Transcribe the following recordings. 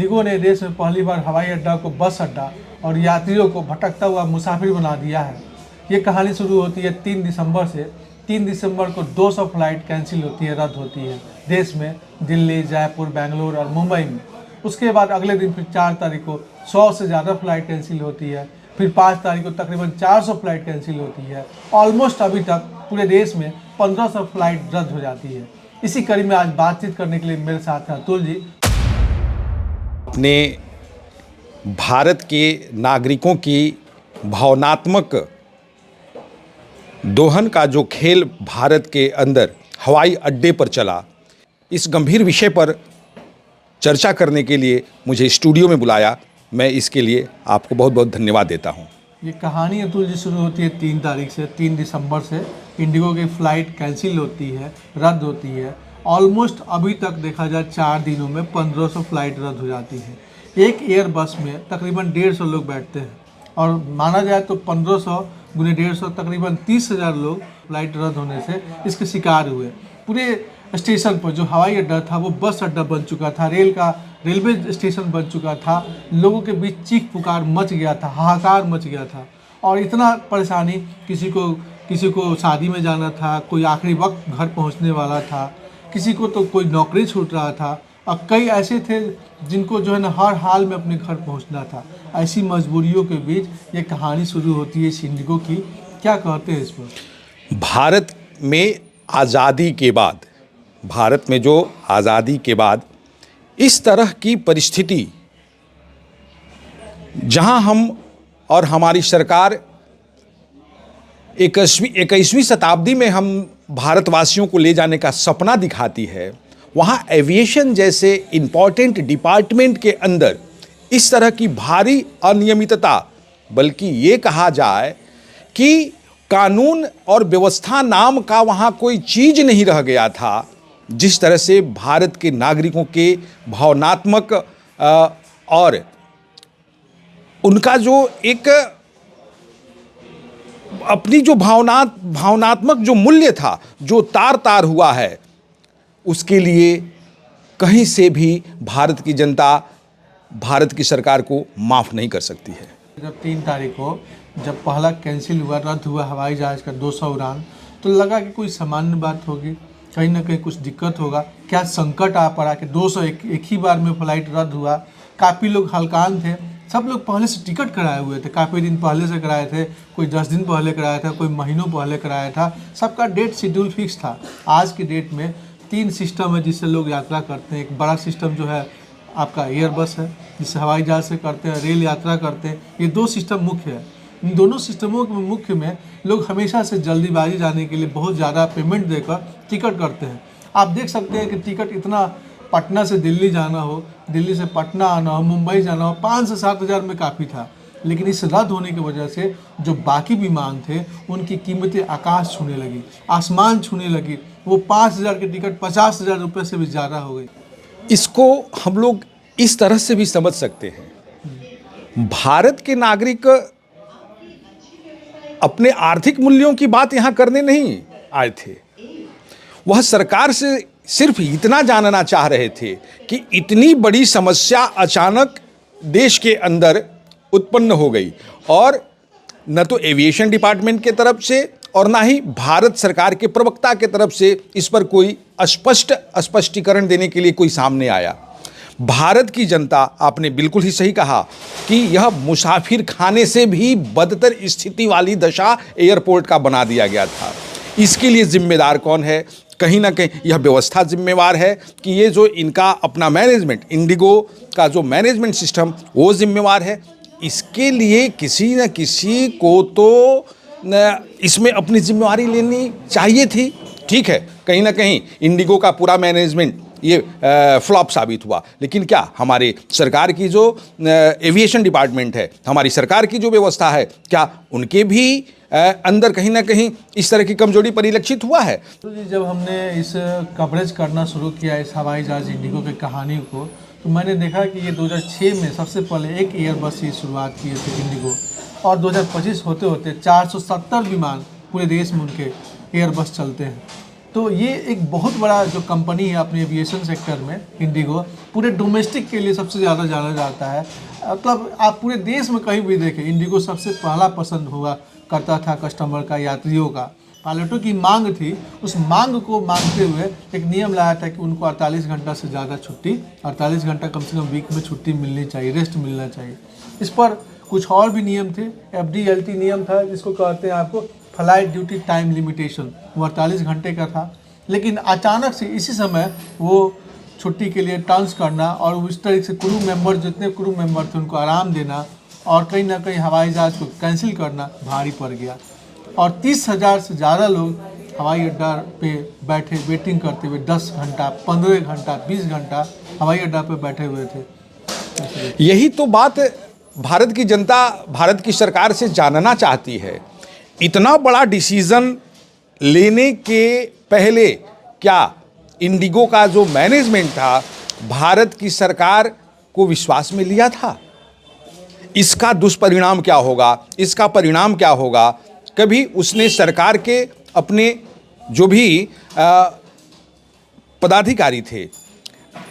Indigo ने देश में पहली बार हवाई अड्डा को बस अड्डा और यात्रियों को भटकता हुआ मुसाफिर बना दिया है। ये कहानी शुरू होती है 3 दिसंबर से। 3 दिसंबर को 200 फ्लाइट कैंसिल होती है, रद्द होती है देश में, दिल्ली, जयपुर, बेंगलुरु और मुंबई में। उसके बाद अगले दिन फिर 4 तारीख को 100 से ज़्यादा फ्लाइट कैंसिल होती है। फिर 5 तारीख को तकरीबन 400 फ्लाइट कैंसिल होती है। ऑलमोस्ट अभी तक पूरे देश में 1500 फ्लाइट रद्द हो जाती है। इसी कड़ी में आज बातचीत करने के लिए मेरे साथ हैं अतुल जी। अपने भारत के नागरिकों की भावनात्मक दोहन का जो खेल भारत के अंदर हवाई अड्डे पर चला, इस गंभीर विषय पर चर्चा करने के लिए मुझे स्टूडियो में बुलाया। मैं इसके लिए आपको बहुत बहुत धन्यवाद देता हूं। ये कहानी अतुल जी शुरू होती है 3 तारीख से। 3 दिसंबर से इंडिगो की फ़्लाइट कैंसिल होती है, रद्द होती है। ऑलमोस्ट अभी तक देखा जाए 4 दिनों में 1500 फ्लाइट रद्द हो जाती है। एक एयर बस में तकरीबन 150 लोग बैठते हैं और माना जाए तो 1500 गुने 150 तकरीबन 30,000 लोग फ्लाइट रद्द होने से इसके शिकार हुए। पूरे स्टेशन पर जो हवाई अड्डा था वो बस अड्डा बन चुका था, रेलवे स्टेशन बन चुका था। लोगों के बीच चीख पुकार मच गया था, हाहाकार मच गया था। और इतना परेशानी, किसी को शादी में जाना था, कोई आखिरी वक्त घर पहुंचने वाला था, किसी को तो कोई नौकरी छूट रहा था और कई ऐसे थे जिनको जो है ना हर हाल में अपने घर पहुंचना था। ऐसी मजबूरियों के बीच ये कहानी शुरू होती है इस इंडिगो की। क्या कहते हैं इस पर? भारत में आज़ादी के बाद इस तरह की परिस्थिति, जहां हम और हमारी सरकार 21वीं शताब्दी में हम भारतवासियों को ले जाने का सपना दिखाती है, वहाँ एविएशन जैसे इम्पॉर्टेंट डिपार्टमेंट के अंदर इस तरह की भारी अनियमितता, बल्कि ये कहा जाए कि कानून और व्यवस्था नाम का वहाँ कोई चीज़ नहीं रह गया था। जिस तरह से भारत के नागरिकों के भावनात्मक और उनका जो एक अपनी जो भावनात्मक जो मूल्य था, जो तार हुआ है, उसके लिए कहीं से भी भारत की जनता भारत की सरकार को माफ़ नहीं कर सकती है। जब 3 तारीख को जब पहला कैंसिल हुआ, रद्द हुआ हवाई जहाज़ का 200 उड़ान, तो लगा कि कोई सामान्य बात होगी, कहीं ना कहीं कुछ दिक्कत होगा। क्या संकट आ पड़ा कि 200 एक ही बार में फ्लाइट रद्द हुआ। काफ़ी लोग हलकान थे, सब लोग पहले से टिकट कराए हुए थे, काफ़ी दिन पहले से कराए थे, कोई 10 दिन पहले कराया था, कोई महीनों पहले कराया था। सबका डेट शेड्यूल फिक्स था। आज की डेट में 3 सिस्टम है जिससे लोग यात्रा करते हैं। एक बड़ा सिस्टम जो है आपका एयर बस है, जिससे हवाई जहाज से करते हैं, रेल यात्रा करते हैं। ये 2 सिस्टम मुख्य है। इन दोनों सिस्टमों के मुख्य में लोग हमेशा से जल्दीबाजी जाने के लिए बहुत ज़्यादा पेमेंट देकर टिकट करते हैं। आप देख सकते हैं कि टिकट इतना, पटना से दिल्ली जाना हो, दिल्ली से पटना आना हो, मुंबई जाना हो, 5 से 7 हज़ार में काफ़ी था। लेकिन इस रद्द होने की वजह से जो बाकी विमान थे उनकी कीमतें आकाश छूने लगी, आसमान छूने लगी। वो 5,000 की टिकट 50,000 रुपये से भी ज़्यादा हो गई। इसको हम लोग इस तरह से भी समझ सकते हैं, भारत के नागरिक अपने आर्थिक मूल्यों की बात यहाँ करने नहीं आए थे। वह सरकार से सिर्फ इतना जानना चाह रहे थे कि इतनी बड़ी समस्या अचानक देश के अंदर उत्पन्न हो गई और न तो एविएशन डिपार्टमेंट के तरफ से और ना ही भारत सरकार के प्रवक्ता के तरफ से इस पर कोई स्पष्टीकरण देने के लिए कोई सामने आया। भारत की जनता, आपने बिल्कुल ही सही कहा कि यह मुसाफिर खाने से भी बदतर स्थिति वाली दशा एयरपोर्ट का बना दिया गया था। इसके लिए जिम्मेदार कौन है? कहीं ना कहीं यह व्यवस्था जिम्मेवार है कि ये जो इनका अपना मैनेजमेंट, इंडिगो का जो मैनेजमेंट सिस्टम, वो जिम्मेवार है। इसके लिए किसी न किसी को तो इसमें अपनी जिम्मेवारी लेनी चाहिए थी। ठीक है, कहीं ना कहीं इंडिगो का पूरा मैनेजमेंट ये फ्लॉप साबित हुआ, लेकिन क्या हमारे सरकार की जो एविएशन डिपार्टमेंट है, हमारी सरकार की जो व्यवस्था है, क्या उनके भी अंदर कहीं ना कहीं इस तरह की कमजोरी परिलक्षित हुआ है? तो जी, जब हमने इस कवरेज करना शुरू किया इस हवाई जहाज़ इंडिगो की कहानी को, तो मैंने देखा कि ये 2006 में सबसे पहले एक एयर बस की शुरुआत की थी इंडिगो, और 2025 होते होते 470 विमान पूरे देश में उनके एयर बस चलते हैं। तो ये एक बहुत बड़ा जो कंपनी है अपने एविएशन सेक्टर में, इंडिगो, पूरे डोमेस्टिक के लिए सबसे ज़्यादा जाना जाता है। मतलब आप पूरे देश में कहीं भी देखें, इंडिगो सबसे पहला पसंद हुआ करता था कस्टमर का, यात्रियों का। पायलटों की मांग थी, उस मांग को मांगते हुए एक नियम लाया था कि उनको 48 घंटा से ज़्यादा छुट्टी, 48 घंटा कम से कम वीक में छुट्टी मिलनी चाहिए, रेस्ट मिलना चाहिए। इस पर कुछ और भी नियम थे। FDLT नियम था, जिसको कहते हैं आपको फ्लाइट ड्यूटी टाइम लिमिटेशन, वो 48 घंटे का था। लेकिन अचानक से इसी समय वो छुट्टी के लिए टर्न्स करना और उस तरह से क्रू मेंबर, जितने क्रू मेंबर थे उनको आराम देना और कहीं ना कहीं हवाई जहाज़ को कैंसिल करना भारी पड़ गया। और 30,000 से ज़्यादा लोग हवाई अड्डा पे बैठे वेटिंग करते हुए 10 घंटा, 15 घंटा, 20 घंटा हवाई अड्डा पे बैठे हुए थे। यही तो बात भारत की जनता, भारत की सरकार से जानना चाहती है। इतना बड़ा डिसीजन लेने के पहले क्या इंडिगो का जो मैनेजमेंट था, भारत की सरकार को विश्वास में लिया था? इसका दुष्परिणाम क्या होगा, इसका परिणाम क्या होगा, कभी उसने सरकार के अपने जो भी पदाधिकारी थे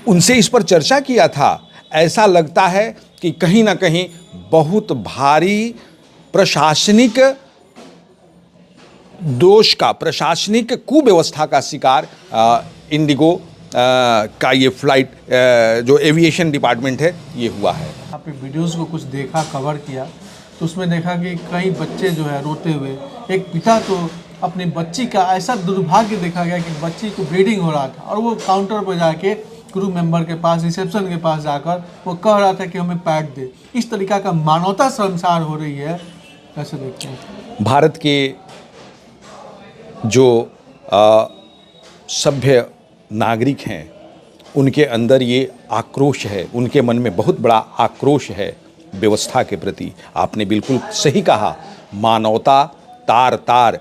उनसे इस पर चर्चा किया था? ऐसा लगता है कि कहीं ना कहीं बहुत भारी प्रशासनिक दोष का, प्रशासनिक कुव्यवस्था का शिकार इंडिगो का ये फ्लाइट जो एविएशन डिपार्टमेंट है ये हुआ है। यहाँ पे वीडियोस को कुछ देखा, कवर किया, तो उसमें देखा कि कई बच्चे जो है रोते हुए, एक पिता तो अपनी बच्ची का ऐसा दुर्भाग्य देखा गया कि बच्ची को ब्लीडिंग हो रहा था और वो काउंटर पर जाके क्रू मेंबर के पास, रिसेप्शन के पास जाकर वो कह रहा था कि हमें पैड दे। इस तरीका का मानवता शर्मसार हो रही है। कैसे देखते हैं? भारत के जो सभ्य नागरिक हैं उनके अंदर ये आक्रोश है, उनके मन में बहुत बड़ा आक्रोश है व्यवस्था के प्रति। आपने बिल्कुल सही कहा, मानवता तार तार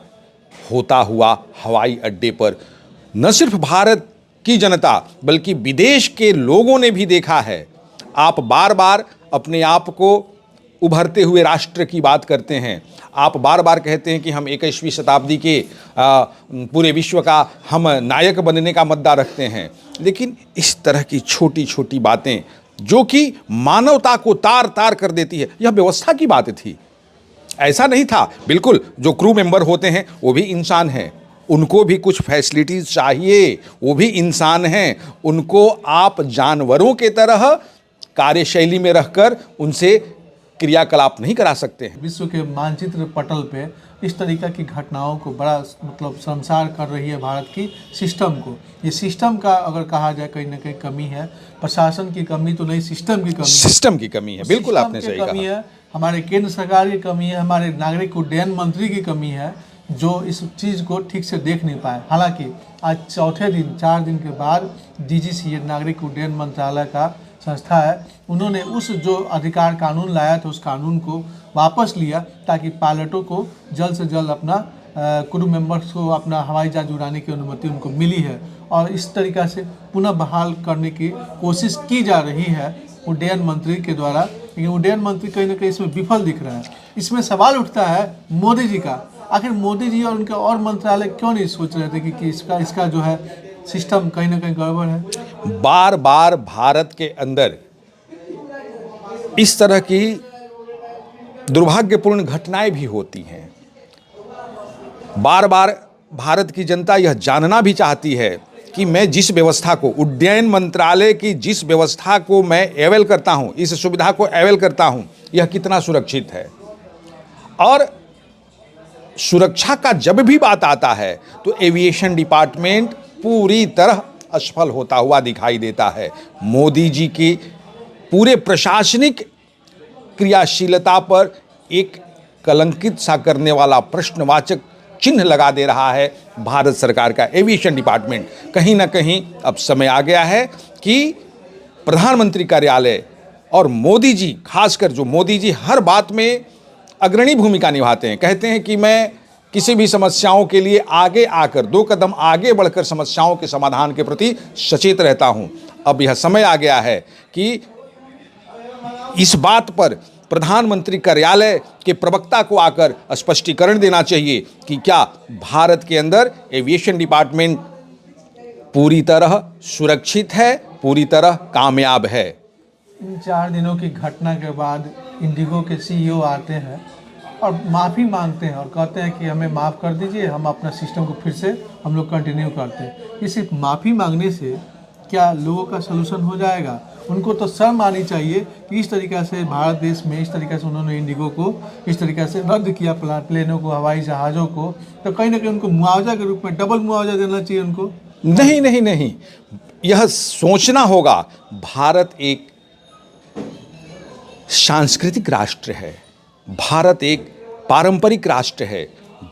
होता हुआ हवाई अड्डे पर न सिर्फ भारत की जनता बल्कि विदेश के लोगों ने भी देखा है। आप बार बार अपने आप को उभरते हुए राष्ट्र की बात करते हैं, आप बार बार कहते हैं कि हम 21वीं शताब्दी के पूरे विश्व का हम नायक बनने का मुद्दा रखते हैं, लेकिन इस तरह की छोटी छोटी बातें जो कि मानवता को तार तार कर देती है, यह व्यवस्था की बात थी, ऐसा नहीं था। बिल्कुल जो क्रू मेंबर होते हैं वो भी इंसान हैं, उनको भी कुछ फैसिलिटीज चाहिए, वो भी इंसान हैं, उनको आप जानवरों के तरह कार्यशैली में रखकर उनसे क्रियाकलाप नहीं करा सकते हैं। विश्व के मानचित्र पटल पे इस तरीका की घटनाओं को बड़ा मतलब शर्मसार कर रही है भारत की सिस्टम को। ये सिस्टम का अगर कहा जाए कहीं ना कहीं कमी है, प्रशासन की कमी तो नहीं, सिस्टम की कमी, सिस्टम की कमी है। बिल्कुल आपने सही कहा। कमी है, हमारे केंद्र सरकार की कमी है, हमारे नागरिक उड्डयन मंत्री की कमी है जो इस चीज़ को ठीक से देख नहीं पाए। हालांकि आज चौथे दिन, 4 दिन के बाद DGCA नागरिक उड्डयन मंत्रालय का संस्था है, उन्होंने उस जो अधिकार कानून लाया था उस कानून को वापस लिया ताकि पायलटों को जल्द से जल्द अपना क्रू मेंबर्स को अपना हवाई जहाज उड़ाने की अनुमति उनको मिली है और इस तरीक़ा से पुनः बहाल करने की कोशिश की जा रही है उड्डयन मंत्री के द्वारा। लेकिन उड्डयन मंत्री कहीं ना कहीं इसमें विफल दिख रहा है। इसमें सवाल उठता है मोदी जी का, आखिर मोदी जी और उनके और मंत्रालय क्यों नहीं सोच रहे थे कि इसका जो है सिस्टम कहीं ना कहीं गड़बड़ है। बार बार भारत के अंदर इस तरह की दुर्भाग्यपूर्ण घटनाएं भी होती हैं। बार बार भारत की जनता यह जानना भी चाहती है कि मैं जिस व्यवस्था को, उड्डयन मंत्रालय की जिस व्यवस्था को मैं अवेल करता हूं, इस सुविधा को अवेल करता हूं, यह कितना सुरक्षित है। और सुरक्षा का जब भी बात आता है तो एविएशन डिपार्टमेंट पूरी तरह असफल होता हुआ दिखाई देता है। मोदी जी की पूरे प्रशासनिक क्रियाशीलता पर एक कलंकित सा करने वाला प्रश्नवाचक चिन्ह लगा दे रहा है भारत सरकार का एविएशन डिपार्टमेंट। कहीं ना कहीं अब समय आ गया है कि प्रधानमंत्री कार्यालय और मोदी जी, खासकर जो मोदी जी हर बात में अग्रणी भूमिका निभाते हैं, कहते हैं कि मैं किसी भी समस्याओं के लिए आगे आकर 2 कदम आगे बढ़कर समस्याओं के समाधान के प्रति सचेत रहता हूं। अब यह समय आ गया है कि इस बात पर प्रधानमंत्री कार्यालय के प्रवक्ता को आकर स्पष्टीकरण देना चाहिए कि क्या भारत के अंदर एविएशन डिपार्टमेंट पूरी तरह सुरक्षित है, पूरी तरह कामयाब है। इन 4 दिनों की घटना के बाद इंडिगो के सीईओ आते हैं और माफ़ी मांगते हैं और कहते हैं कि हमें माफ़ कर दीजिए, हम अपना सिस्टम को फिर से हम लोग कंटिन्यू करते हैं। ये सिर्फ माफ़ी मांगने से क्या लोगों का सलूशन हो जाएगा? उनको तो शर्म आनी चाहिए कि इस तरीक़े से भारत देश में इस तरीक़े से उन्होंने इंडिगो को इस तरीक़े से रद्द किया, प्लेनों को, हवाई जहाज़ों को। तो कहीं ना कहीं उनको मुआवजा के रूप में डबल मुआवजा देना चाहिए उनको। नहीं नहीं नहीं, यह सोचना होगा, भारत एक सांस्कृतिक राष्ट्र है, भारत एक पारंपरिक राष्ट्र है।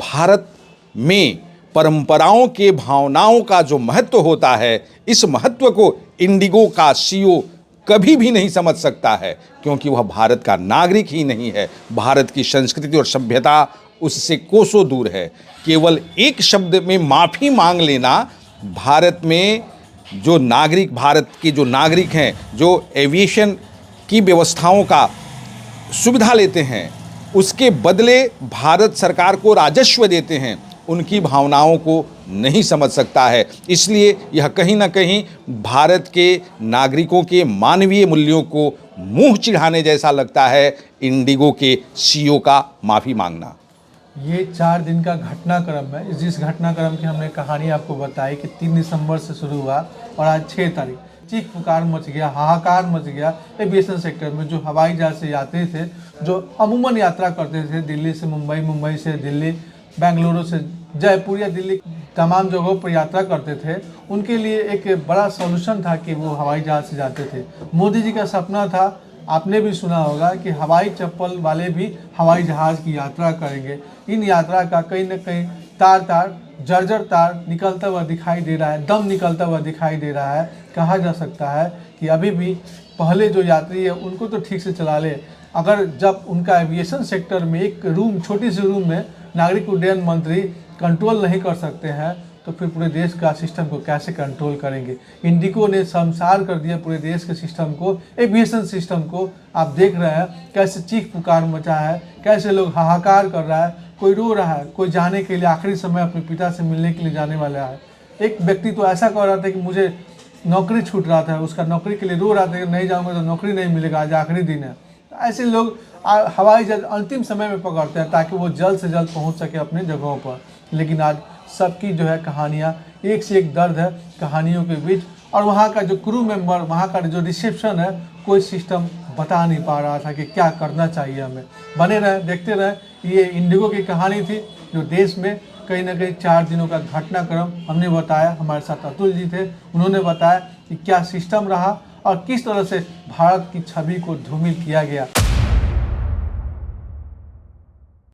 भारत में परंपराओं के, भावनाओं का जो महत्व होता है, इस महत्व को इंडिगो का सीईओ कभी भी नहीं समझ सकता है, क्योंकि वह भारत का नागरिक ही नहीं है। भारत की संस्कृति और सभ्यता उससे कोसों दूर है। केवल एक शब्द में माफ़ी मांग लेना, भारत में जो नागरिक, भारत के जो नागरिक हैं, जो एविएशन की व्यवस्थाओं का सुविधा लेते हैं, उसके बदले भारत सरकार को राजस्व देते हैं, उनकी भावनाओं को नहीं समझ सकता है। इसलिए यह कहीं ना कहीं भारत के नागरिकों के मानवीय मूल्यों को मुंह चिढ़ाने जैसा लगता है, इंडिगो के सीईओ का माफ़ी मांगना। ये 4 दिन का घटनाक्रम है। जिस घटनाक्रम की हमने कहानी आपको बताई कि 3 दिसंबर से शुरू हुआ और आज 6 तारीख, चीख पुकार मच गया, हाहाकार मच गया एविएशन सेक्टर में। जो हवाई जहाज से यात्री थे, जो अमूमन यात्रा करते थे दिल्ली से मुंबई, मुंबई से दिल्ली, बेंगलुरु से जयपुर या दिल्ली, तमाम जगहों पर यात्रा करते थे, उनके लिए एक बड़ा सॉल्यूशन था कि वो हवाई जहाज से जाते थे। मोदी जी का सपना था, आपने भी सुना होगा, कि हवाई चप्पल वाले भी हवाई जहाज़ की यात्रा करेंगे। इन यात्रा का कहीं ना कहीं तार जर्जर तार निकलता हुआ दिखाई दे रहा है, दम निकलता हुआ दिखाई दे रहा है। कहा जा सकता है कि अभी भी पहले जो यात्री है उनको तो ठीक से चला ले, अगर जब उनका एविएशन सेक्टर में एक रूम, छोटी सी रूम में नागरिक उड्डयन मंत्री कंट्रोल नहीं कर सकते हैं, तो फिर पूरे देश का सिस्टम को कैसे कंट्रोल करेंगे? इंडिगो ने शमशार कर दिया पूरे देश के सिस्टम को, एविएशन सिस्टम को। आप देख रहे हैं कैसे चीख पुकार मचा है, कैसे लोग हाहाकार कर रहा है, कोई रो रहा है, कोई जाने के लिए आखिरी समय अपने पिता से मिलने के लिए जाने वाला है। एक व्यक्ति तो ऐसा कह रहा था कि मुझे नौकरी छूट रहा था, उसका नौकरी के लिए रो रहा था कि नहीं जाऊँगा तो नौकरी नहीं मिलेगा, आज आखिरी दिन है। ऐसे लोग हवाई जहाज अंतिम समय में पकड़ते हैं ताकि वो जल्द से जल्द पहुंच सके अपने जगहों पर। लेकिन आज सबकी जो है कहानियाँ एक से एक दर्द है कहानियों के बीच, और वहाँ का जो क्रू मेंबर, वहाँ का जो रिसेप्शन है, कोई सिस्टम बता नहीं पा रहा था कि क्या करना चाहिए हमें। बने रहें, देखते रहें। ये इंडिगो की कहानी थी जो देश में कहीं ना कहीं 4 दिनों का घटनाक्रम हमने बताया। हमारे साथ अतुल जी थे, उन्होंने बताया कि क्या सिस्टम रहा और किस तरह से भारत की छवि को धूमिल किया गया।